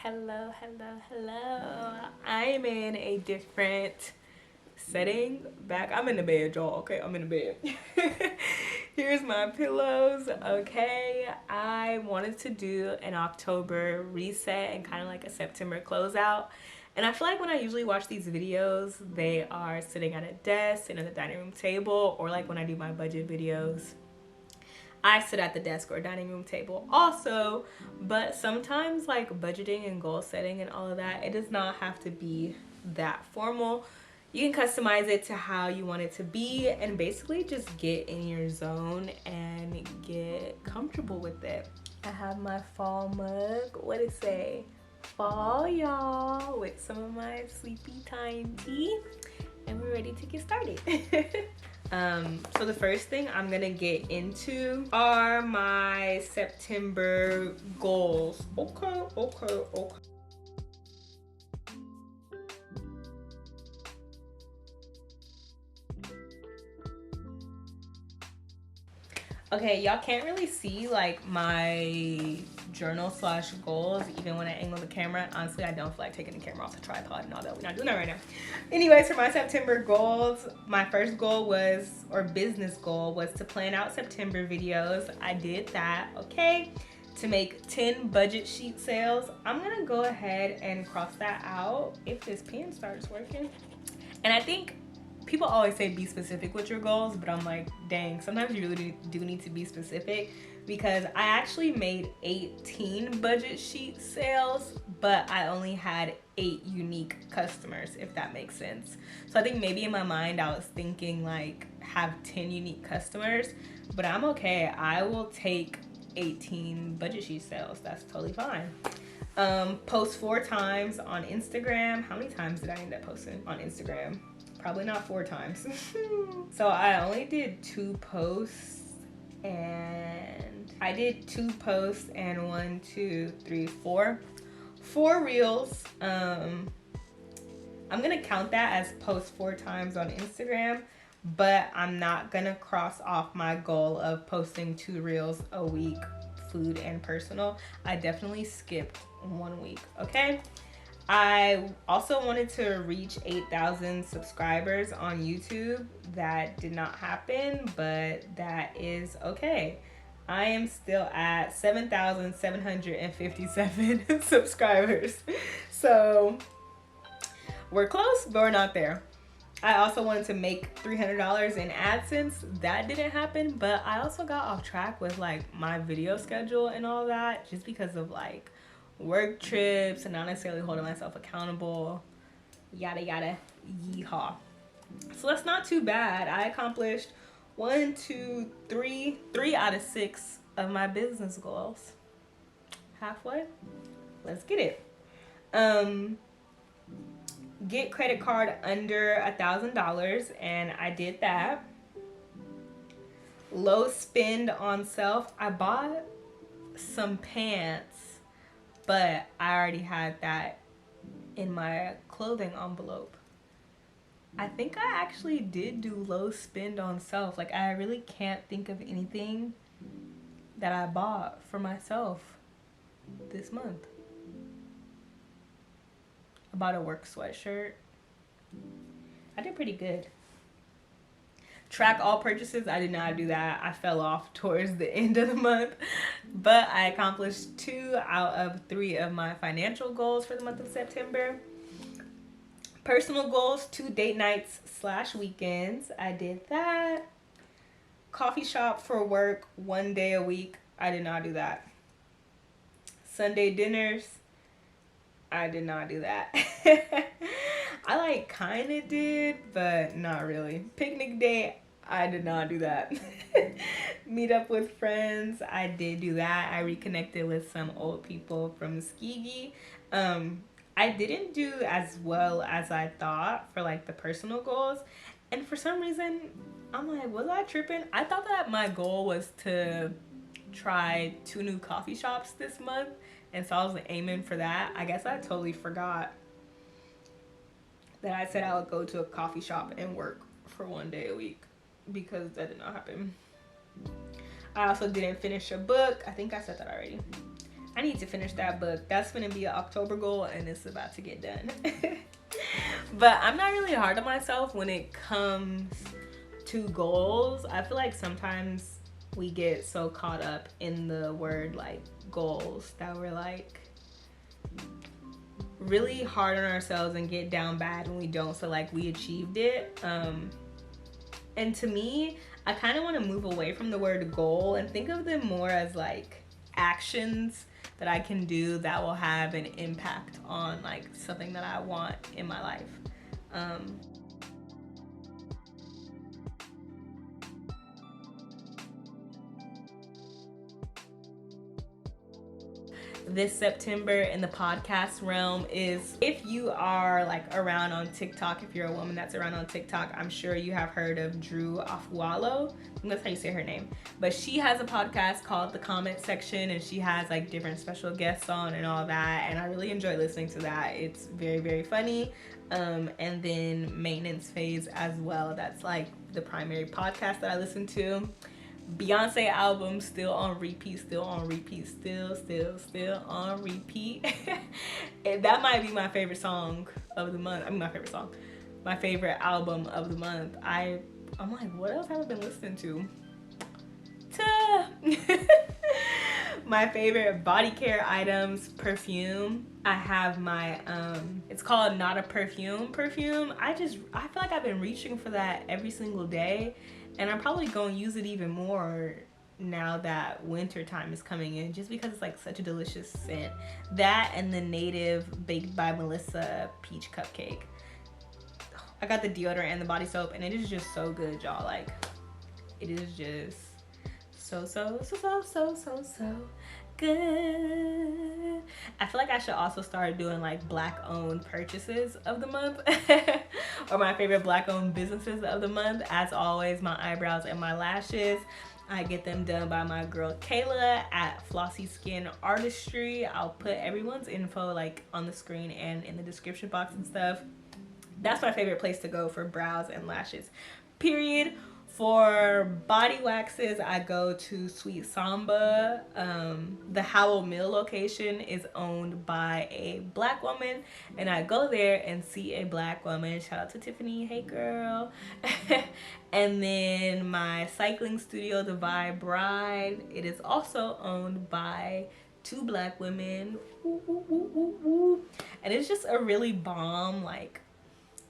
Hello. I'm in a different setting. I'm in the bed, y'all. Okay, I'm in the bed. Here's my pillows. Okay, I wanted to do an October reset and kind of like a September closeout. And I feel like when I usually watch these videos, they are sitting at a desk, sitting at the dining room table, or like when I do my budget videos, I sit at the desk or dining room table also. But sometimes like budgeting and goal setting and all of that, it does not have to be that formal. You can customize it to how you want it to be and basically just get in your zone and get comfortable with it. I have my fall mug. What it say? Fall, y'all, with some of my sleepy time tea, and we're ready to get started. So the first thing I'm gonna get into are my September goals. Okay. Okay, y'all can't really see like my journal slash goals even when I angle the camera. Honestly, I don't feel like taking the camera off the tripod and all that. We're not doing that right now. Anyways, for my September goals, my first goal was, or business goal, was to plan out September videos. I did that, okay? To make 10 budget sheet sales. I'm gonna go ahead and cross that out if this pen starts working. And I think people always say be specific with your goals, but I'm like, dang, sometimes you really do need to be specific, because I actually made 18 budget sheet sales, but I only had 8 unique customers, if that makes sense. So I think maybe in my mind I was thinking like have 10 unique customers, but I'm okay. I will take 18 budget sheet sales. That's totally fine. Post 4 times on Instagram. How many times did I end up posting on Instagram? Probably not 4 times. So I only did 2 posts, and I did 2 posts and 1, 2, 3, 4 reels. I'm gonna count that as post 4 times on Instagram, but I'm not gonna cross off my goal of posting 2 reels a week, food and personal. I definitely skipped 1 week, okay? I also wanted to reach 8,000 subscribers on YouTube. That did not happen, but that is okay. I am still at 7,757 subscribers. So we're close, but we're not there. I also wanted to make $300 in AdSense. That didn't happen, but I also got off track with like my video schedule and all that, just because of like work trips and not necessarily holding myself accountable, yada yada, yeehaw. So that's not too bad. I accomplished 1, 2, 3 out of 6 of my business goals. Halfway. Let's get it. Get credit card under $1,000, and I did that. Low spend on self. I bought some pants, but I already had that in my clothing envelope. I think I actually did do low spend on self. Like, I really can't think of anything that I bought for myself this month. I bought a work sweatshirt. I did pretty good. Track all purchases. I did not do that. I fell off towards the end of the month, but I accomplished 2 out of 3 of my financial goals for the month of September. Personal goals, 2 date nights / weekends. I did that. Coffee shop for work 1 day a week. I did not do that. Sunday dinners. I did not do that. I like kind of did, but not really. Picnic day, I did not do that. Meet up with friends, I did do that. I reconnected with some old people from Hiiiii. I didn't do as well as I thought for like the personal goals. And for some reason, I'm like, was I tripping? I thought that my goal was to try 2 new coffee shops this month. And so I was aiming for that. I guess I totally forgot that I said I would go to a coffee shop and work for 1 day a week, because that did not happen. I also didn't finish a book. I think I said that already. I need to finish that book. That's gonna be an October goal, and it's about to get done. But I'm not really hard on myself when it comes to goals. I feel like sometimes we get so caught up in the word like goals that we're like really hard on ourselves and get down bad when we don't feel like we achieved it. And to me, I kind of want to move away from the word goal and think of them more as like actions that I can do that will have an impact on like something that I want in my life. This September in the podcast realm is, if you are like around on TikTok, if you're a woman that's around on TikTok, I'm sure you have heard of Drew Afualo. That's how you say her name. But she has a podcast called The Comment Section, and she has like different special guests on and all that. And I really enjoy listening to that. It's very, very funny. And then Maintenance Phase as well. That's like the primary podcast that I listen to. Beyonce album still on repeat, still on repeat, still on repeat. And that might be my favorite song of the month. I mean, my favorite album of the month. I'm like, what else have I been listening to? My favorite body care items, perfume. I have my it's called Not a Perfume. I feel like I've been reaching for that every single day. And I'm probably going to use it even more now that winter time is coming in, just because it's like such a delicious scent. That and the Native Baked by Melissa Peach Cupcake. I got the deodorant and the body soap, and it is just so good, y'all. Like, it is just so good. I feel like I should also start doing like black owned purchases of the month or my favorite black owned businesses of the month. As always, my eyebrows and my lashes, I get them done by my girl Kayla at Flossy Skin Artistry. I'll put everyone's info like on the screen and in the description box and stuff. That's my favorite place to go for brows and lashes, period. For body waxes, I go to Sweet Samba. The Howell Mill location is owned by a black woman, and I go there and see a black woman. Shout out to Tiffany, hey girl. And then my cycling studio, the Vibe Bride, it is also owned by two black women. Woo, woo, woo, woo, woo. And it's just a really bomb, like,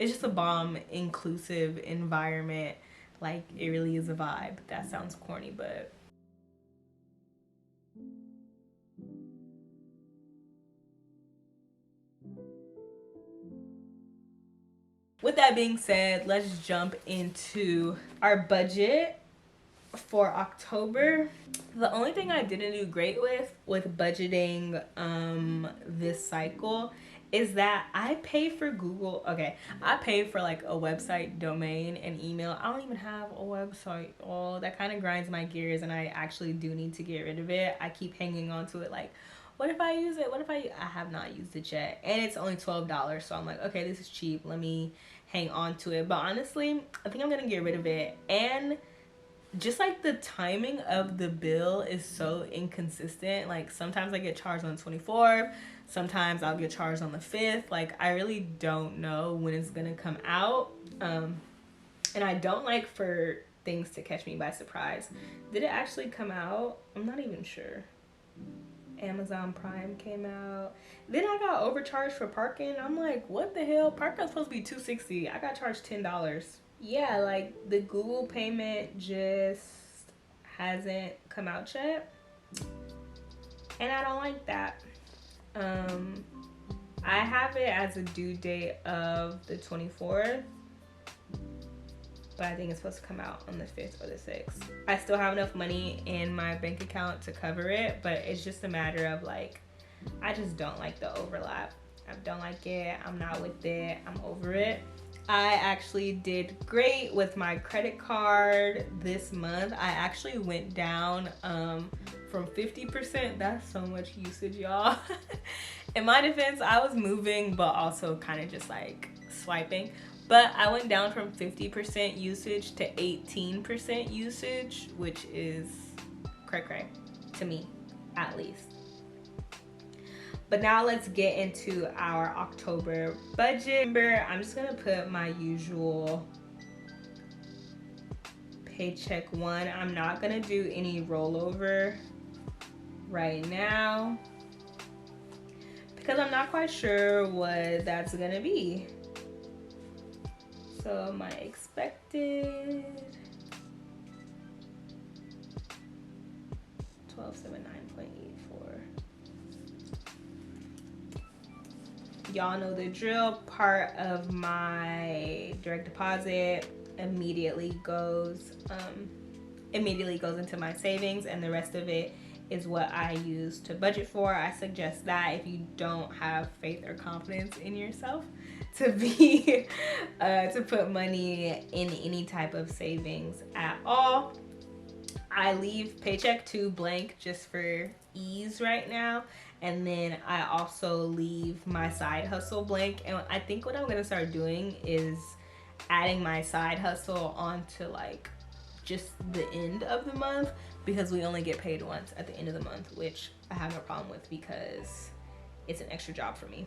it's just a bomb inclusive environment. Like, it really is a vibe. That sounds corny, but with that being said, let's jump into our budget for October. The only thing I didn't do great with budgeting this cycle is that I pay for Google. Okay, I pay for like a website domain and email. I don't even have a website. Oh, that kind of grinds my gears, and I actually do need to get rid of it. I keep hanging on to it like, what if I use it? What if I have not used it yet? And it's only $12, so I'm like, okay, this is cheap. Let me hang on to it. But honestly, I think I'm gonna get rid of it. And just like the timing of the bill is so inconsistent. Like, sometimes I get charged on the 24th. Sometimes I'll get charged on the 5th. Like, I really don't know when it's gonna come out. And I don't like for things to catch me by surprise. Did it actually come out? I'm not even sure. Amazon Prime came out. Then I got overcharged for parking. I'm like, what the hell? Parking's supposed to be $2.60. I got charged $10. Yeah, like, the Google payment just hasn't come out yet. And I don't like that. I have it as a due date of the 24th, but I think it's supposed to come out on the 5th or the 6th. I still have enough money in my bank account to cover it, but it's just a matter of like, I just don't like the overlap. I don't like it. I'm not with it. I'm over it. I actually did great with my credit card this month. I actually went down from 50%. That's so much usage, y'all. In my defense, I was moving, but also kind of just like swiping. But I went down from 50% usage to 18% usage, which is cray-cray to me, at least. But now let's get into our October budget. I'm just gonna put my usual paycheck one. I'm not gonna do any rollover right now because I'm not quite sure what that's gonna be. So my expected 1279.84. Y'all know the drill. Part of my direct deposit immediately goes into my savings, and the rest of it is what I use to budget for. I suggest that if you don't have faith or confidence in yourself to be to put money in any type of savings at all. I leave paycheck 2 blank just for ease right now, and then I also leave my side hustle blank. And I think what I'm gonna start doing is adding my side hustle onto like just the end of the month, because we only get paid once at the end of the month, which I have no problem with because it's an extra job for me.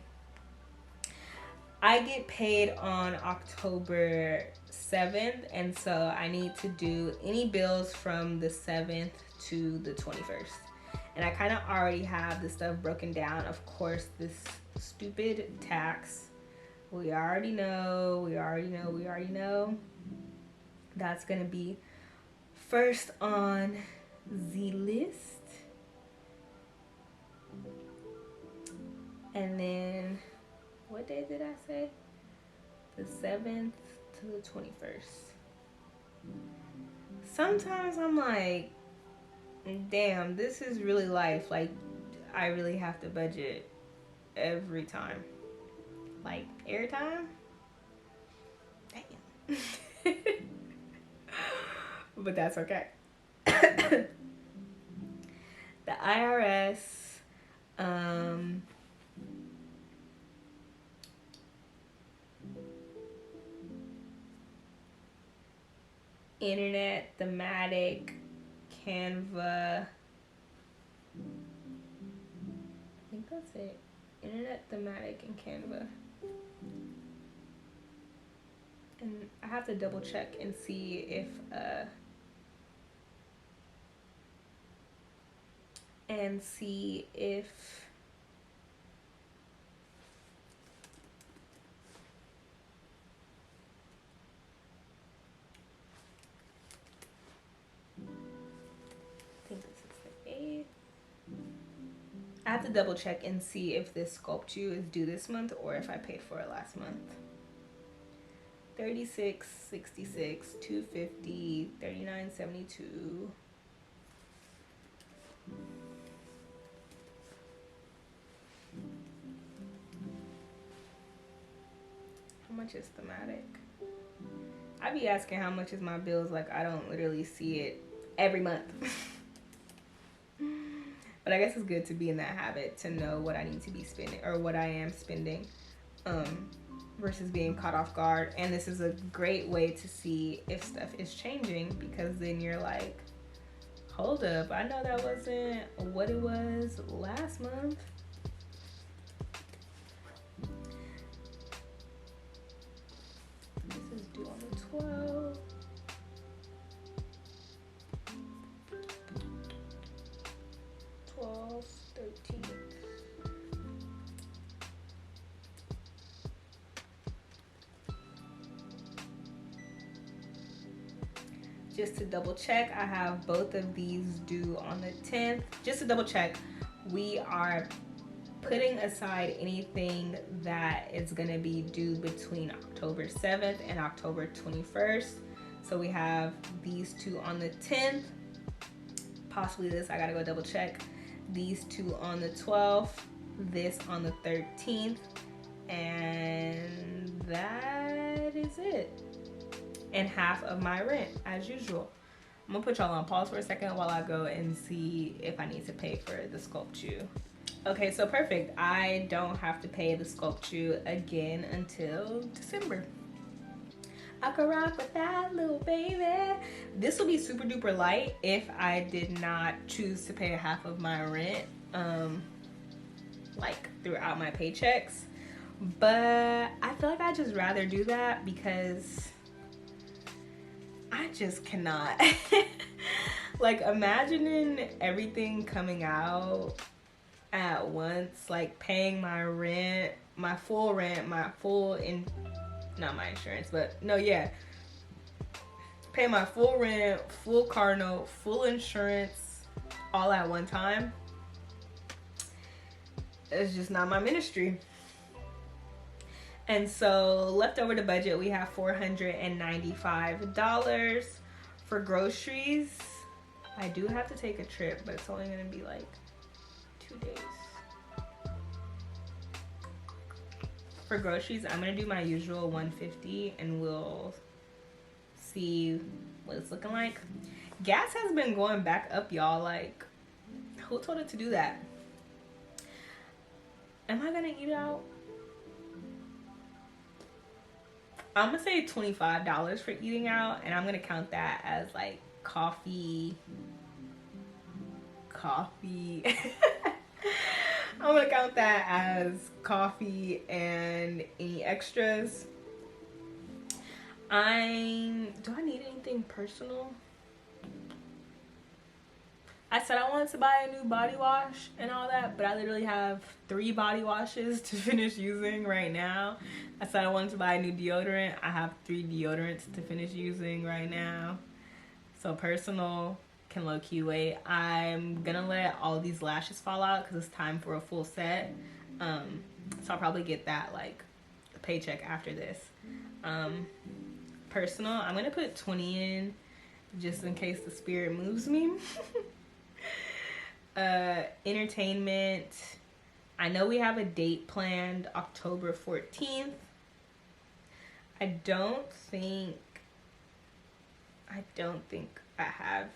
I get paid on October 7th, and so I need to do any bills from the 7th to the 21st. And I kind of already have the stuff broken down. Of course, this stupid tax, we already know. That's gonna be first on the list. And then, what day did I say? The 7th to the 21st. Sometimes I'm like, damn, this is really life. Like, I really have to budget every time. Like, every time? Damn. But that's okay. The IRS, internet, thematic, Canva. I think that's it. Internet, thematic, and Canva. And I have to double check and see if I think this is the 8th. I have to double check and see if this sculpture is due this month or if I paid for it last month. 36, 66, 250, 39, 72. How much is thematic? I be asking how much is my bills, like I don't literally see it every month. But I guess it's good to be in that habit to know what I need to be spending or what I am spending, versus being caught off guard. And this is a great way to see if stuff is changing, because then you're like, hold up, I know that wasn't what it was last month. This is due on the 12th. Just to double check, I have both of these due on the 10th. Just to double check, we are putting aside anything that is gonna be due between October 7th and October 21st. So we have these two on the 10th, possibly this, I gotta go double check. These two on the 12th, this on the 13th, and that is it. And half of my rent, as usual. I'm gonna put y'all on pause for a second while I go and see if I need to pay for the sculpture. Okay, so perfect. I don't have to pay the sculpture again until December. I could rock with that little baby. This will be super duper light if I did not choose to pay half of my rent, like throughout my paychecks. But I feel like I just rather do that because I just cannot. Like, imagining everything coming out at once, like paying my rent, my full rent, not my insurance, but no, yeah. Pay my full rent, full car note, full insurance, all at one time. It's just not my ministry. And so, left over the budget, we have $495 for groceries. I do have to take a trip, but it's only gonna be like 2 days. For groceries, I'm gonna do my usual $150 and we'll see what it's looking like. Gas has been going back up, y'all. Like, who told it to do that? Am I gonna eat out? I'm gonna say $25 for eating out, and I'm gonna count that as like coffee. I'm gonna count that as coffee and any extras. Do I need anything personal? I said I wanted to buy a new body wash and all that, but I literally have 3 body washes to finish using right now. I said I wanted to buy a new deodorant. I have 3 deodorants to finish using right now. So personal can low-key wait. I'm gonna let all these lashes fall out because it's time for a full set. So I'll probably get that like a paycheck after this. Personal, I'm gonna put 20 in just in case the spirit moves me. Entertainment, I know we have a date planned October 14th. I don't think I have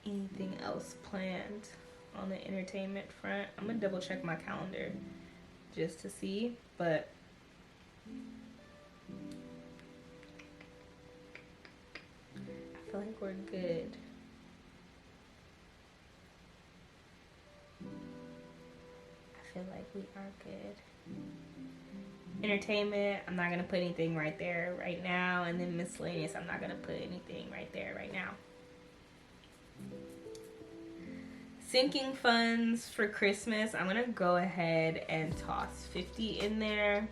anything else planned on the entertainment front. I'm gonna double check my calendar just to see, but I feel like we're good. I feel like we are good. Entertainment, I'm not gonna put anything right there right now, and then miscellaneous, I'm not gonna put anything right there right now. Sinking funds for Christmas, I'm gonna go ahead and toss 50 in there.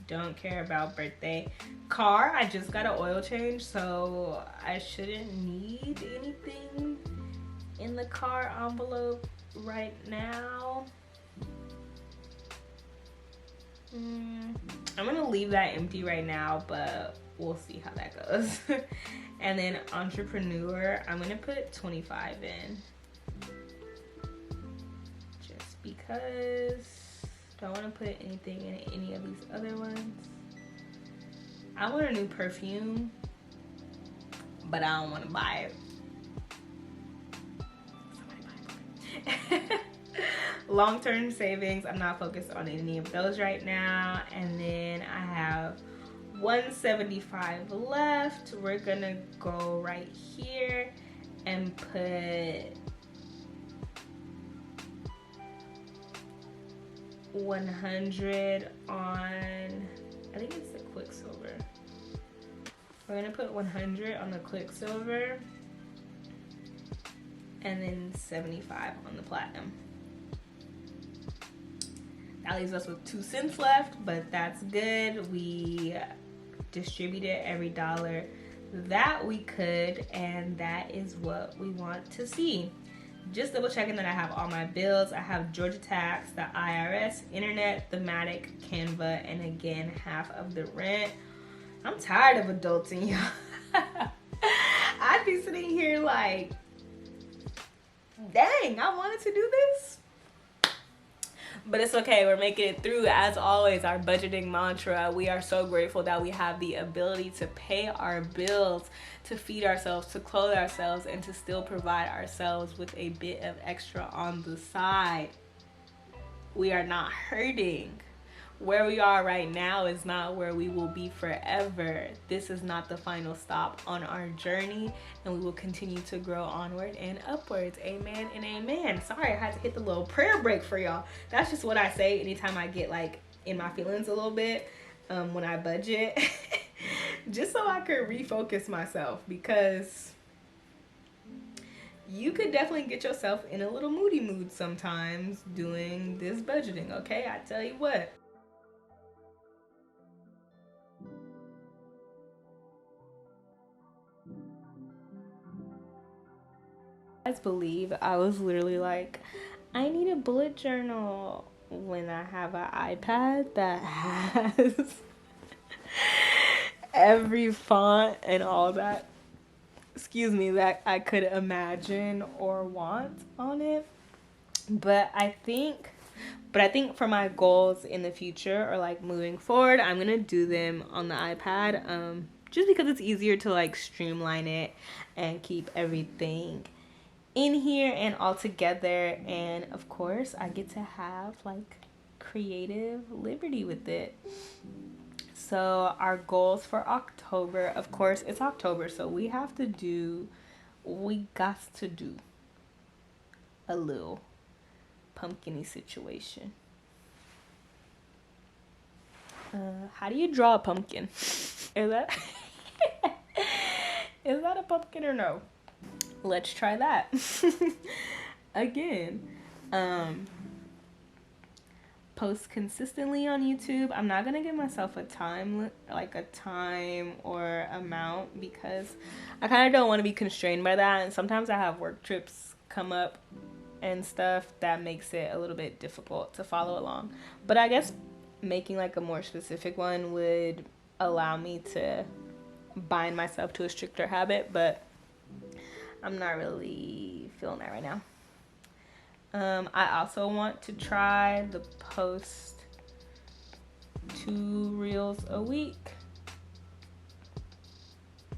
Don't care about birthday. Car, I just got an oil change, so I shouldn't need anything in the car envelope right now. I'm gonna leave that empty right now, but we'll see how that goes. And then entrepreneur, I'm gonna put 25 in. Just because don't want to put anything in any of these other ones. I want a new perfume, but I don't want to buy it. Long-term savings, I'm not focused on any of those right now. And then I have 175 left. We're gonna go right here and put 100 on, I think it's the Quicksilver. We're gonna put 100 on the Quicksilver and then 75 on the Platinum. That leaves us with 2 cents left, but that's good. We distributed every dollar that we could, and that is what we want to see. Just double checking that I have all my bills. I have Georgia Tax, the IRS, internet, thematic, Canva, and again, half of the rent. I'm tired of adulting, y'all. I'd be sitting here like, dang, I wanted to do this. But it's okay, we're making it through. As always, our budgeting mantra, we are so grateful that we have the ability to pay our bills, to feed ourselves, to clothe ourselves, and to still provide ourselves with a bit of extra on the side. We are not hurting. where we are right now is not where we will be forever. This is not the final stop on our journey, and we will continue to grow onward and upwards. Amen and amen. Sorry, I had to hit the little prayer break for y'all. That's just what I say anytime I get like in my feelings a little bit when I budget. Just so I could refocus myself, because you could definitely get yourself in a little moody mood sometimes doing this budgeting, okay? I tell you what. I believe I was literally like, I need a bullet journal when I have an iPad that has every font and all that, that I could imagine or want on it. But I think for my goals in the future, or like moving forward, I'm gonna do them on the iPad, just because it's easier to like streamline it and keep everything in here and all together. And of course I get to have like creative liberty with it. So our goals for October, of course it's October, so we got to do a little pumpkin-y situation. How do you draw a pumpkin? Is that is that a pumpkin or no? Let's try that. Again, post consistently on YouTube. I'm not gonna give myself a time or amount, because I kind of don't want to be constrained by that, and sometimes I have work trips come up and stuff that makes it a little bit difficult to follow along. But I guess making like a more specific one would allow me to bind myself to a stricter habit, but I'm not really feeling that right now. I also want to try the post 2 reels a week.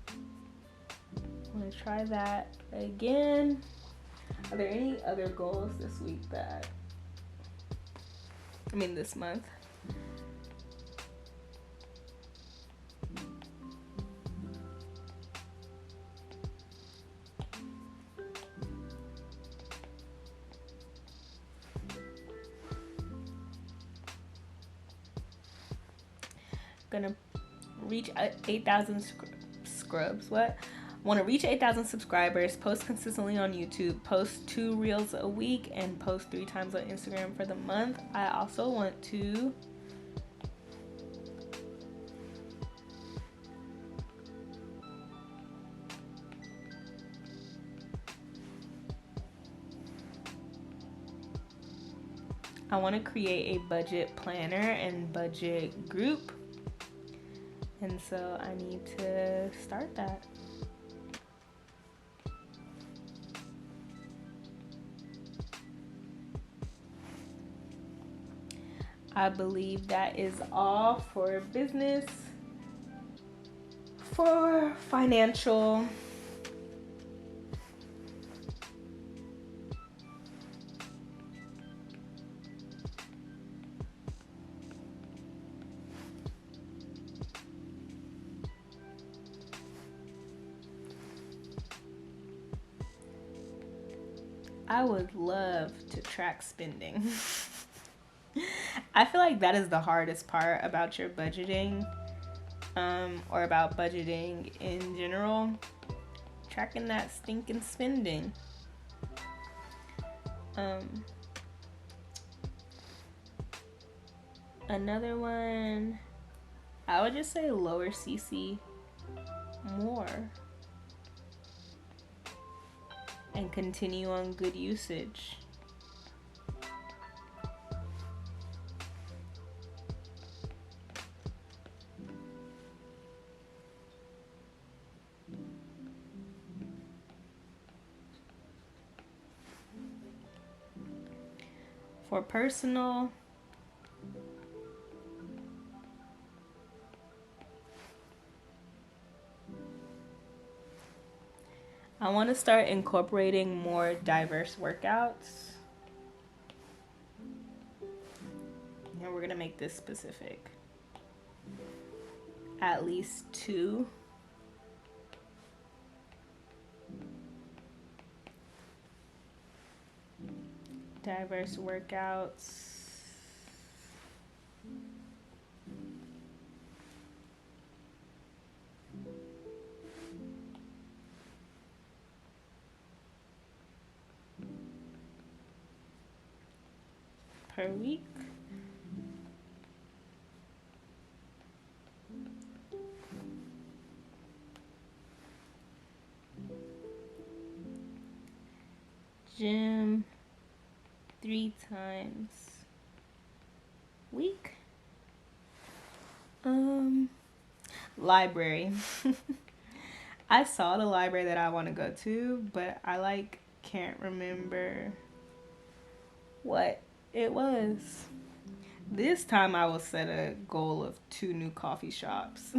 I'm gonna try that again. Are there any other goals this month? Gonna reach 8,000 scrubs. What? Want to reach 8,000 subscribers, post consistently on YouTube, post 2 reels a week, and post 3 times on Instagram for the month. I also want to create a budget planner and budget group. And so I need to start that. I believe that is all for business. For financial, I would love to track spending. I feel like that is the hardest part about your budgeting, or about budgeting in general. Tracking that stinking spending. Another one, I would just say lower CC more and continue on good usage. For personal, I want to start incorporating more diverse workouts. And we're gonna make this specific. At least 2. Diverse workouts. Per week. Gym 3 times a week. Library. I saw the library that I want to go to, but I can't remember what it was. This time I will set a goal of 2 new coffee shops.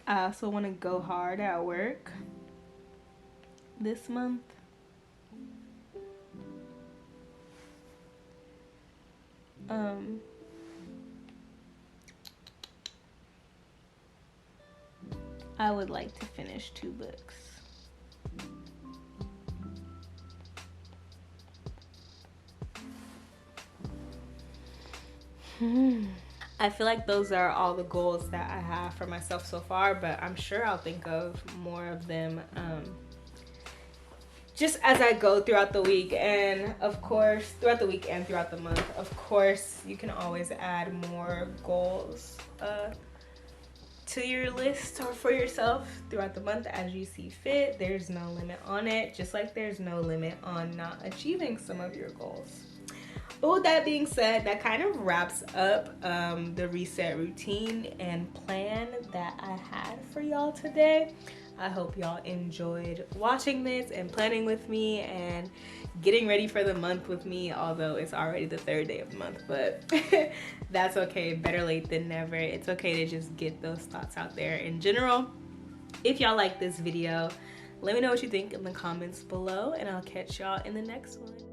I also want to go hard at work this month. I would like to finish 2 books. I feel like those are all the goals that I have for myself so far, but I'm sure I'll think of more of them just as I go throughout the week, and of course throughout the week and throughout the month. Of course, you can always add more goals to your list or for yourself throughout the month as you see fit. There's no limit on it, just like there's no limit on not achieving some of your goals. But with that being said, that kind of wraps up the reset routine and plan that I had for y'all today. I hope y'all enjoyed watching this and planning with me and getting ready for the month with me, although it's already the 3rd day of the month, but that's okay. Better late than never. It's okay to just get those thoughts out there in general. If y'all like this video, let me know what you think in the comments below, and I'll catch y'all in the next one.